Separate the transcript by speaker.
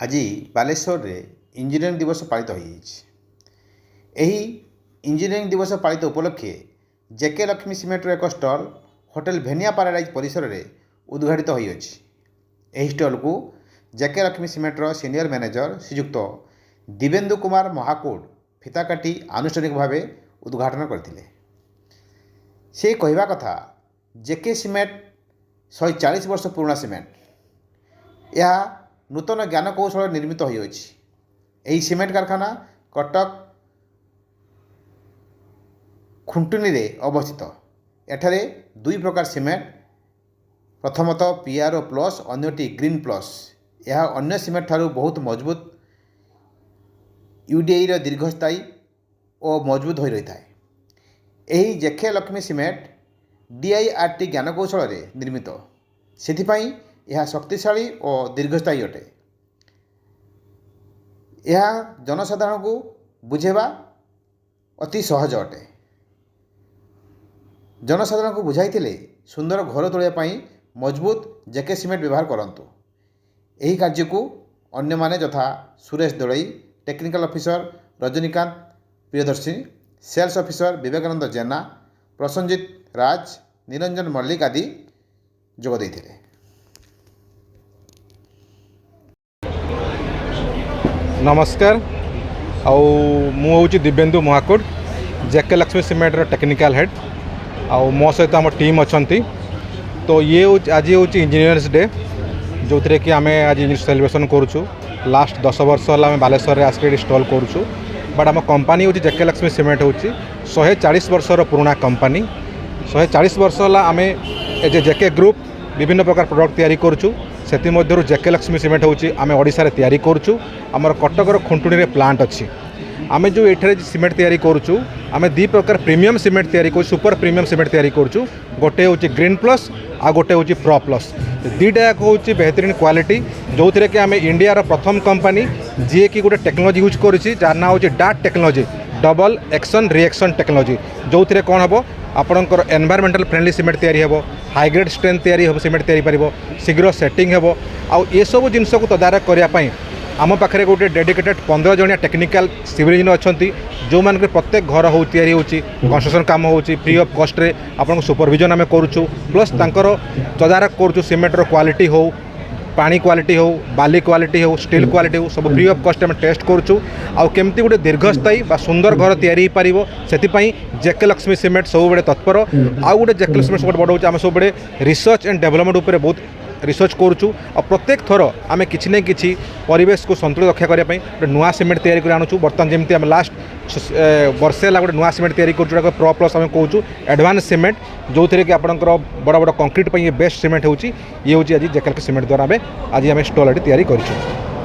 Speaker 1: आज बालेश्वर रे इंजीनियरिंग दिवस पालित हो इंजीनियरिंग दिवस पालित उपलक्षे जेके लक्ष्मी सिमेंटर एक स्टल होटेल भेनिया पैराडाइज परिसर में उद्घाटित हो स्टल को जेके लक्ष्मी सिमेंटर सीनियर मैनेजर श्रीजुक्त दिव्येन्दु कुमार महाकूड फिता काटी आनुष्ठानिक भाव उद्घाटन करते। से कहवा कथा जेके सिमेंट 140 वर्ष पुराना सिमेंट यह नूतन ज्ञान कौशल निर्मित हो सिमेंट कारखाना कटक खुंटुनी रे अवस्थित। एठारे दुई प्रकार सिमेंट प्रथमतः पीआरओ प्लस अन्यटी ग्रीन प्लस यह अन्य सिमेंट ठारू बहुत मजबूत यूडीआई रो दीर्घस्थायी और मजबूत हो रही है। यही जेके लक्ष्मी सिमेंट डीआईआरटी ज्ञान कौशल निर्मित से यह शक्तिशाली और दीर्घस्थायी अटे। यह जनसाधारण को बुझेवा अति सहज अटे। जनसाधारण को बुझाई सुंदर घर तोड़ापी मजबूत जेके सिमेंट व्यवहार करंतु। यही कार्य को अन्य माने यथा Suresh Dalai, technical officer Rajnikant Priyadarshi, sales officer Vivekananda Jena, Prasannajit Raj, Niranjan Mallik आदि जोग देथिले।
Speaker 2: नमस्कार मु दिव्येन्दु महाकूड जेके लक्ष्मी सिमेंटर टेक्निकल हेड आउ मो सहित आम टीम अच्छी। तो ये आज हूँ इंजीनियर्स डे जो थे कि आम आज सेलिब्रेशन करुचु। लास्ट 10 वर्ष है आम बालेश्वर आसिक स्टल करुचु। बट आम कंपनी हूँ जेके लक्ष्मी सिमेंट हूँ 140 वर्षर पुराना कंपनी। 140 वर्ष है आम एज ए जेके ग्रुप विभिन्न प्रकार प्रोडक्ट तैयारी करुचु। से जेके लक्ष्मी सिमेंट हूँ आम ओडिशा तैयारी करुचु। आमर कटकर खुंटुनी रे प्लांट अच्छी। आम जो ये सिमेंट तैयारी करुचु आम दी प्रकार प्रीमियम सिमेंट तैयारी कर सुपर प्रीमियम सिमेंट तैयारी करुचु। गोटे हूँ ग्रीन प्लस आ गोटे हूँ प्रो प्लस। दुईटा हूँ बेहतरीन क्वालिटी जो थे कि आम इंडिया प्रथम कंपनी जी कि गोटे टेक्नोलोजी यूज करुच्ची जार ना हूँ dot technology double action reaction technology जो थे कौन हम आपंकर एनवायरमेंटल फ्रेंडली सिमेंट तैयारी हो हाई ग्रेड स्ट्रेंथ तैयारी हो सिमेंट तैयारी पार शीघ्र सेटिंग हो आउ सब जिनस को तदारख करने आम पाखे गोटे डेडिकेटेड 15 जणिया टेक्निकल सिविल इंजीनियर अच्छा जो मान प्रत्येक घर हो तैयारी होची कंस्ट्रक्शन काम हो फ्री ऑफ कॉस्ट रे आपन सुपरविजन आम करुचु। प्लस तांकर तदारख करुचु सिमेंटर क्वालिटी हो पानी क्वालिटी हो बाली क्वालिटी हो स्टील क्वालिटी हो सब फ्री ऑफ कॉस्ट आम टेस्ट करुचु। आउ केमती गोटे दीर्घस्थायी बा सुंदर घर तैयारी पारिबो सेतिपई जेके लक्ष्मी सिमेंट सब बड़े तत्पर। आउ गोटे जेके लक्ष्मी सिमेंट बड़ होची आम सब बड़े रिसर्च एंड डेवलपमेंट उपर बहुत रिसर्च करुचु। और प्रत्येक थर आम कि न कि परिवेश को संतुलित रक्षा करने गोटे नुआ सिमेंट तैयारी कर आणुचु। बर्तमान जमी आम लास्ट वर्षे है गोटे नुआ सिमेंट तैयारी करूँ प्रो प्लस आम कहूँ एडवांस सिमेंट जो थे कि आपंकर बड़ बड़ कंक्रीट ये बेस्ट सिमेंट होची ये हूँ आज जेके लक्ष्मी सिमेंट द्वारा आज आम स्टल तैयारी करूँ।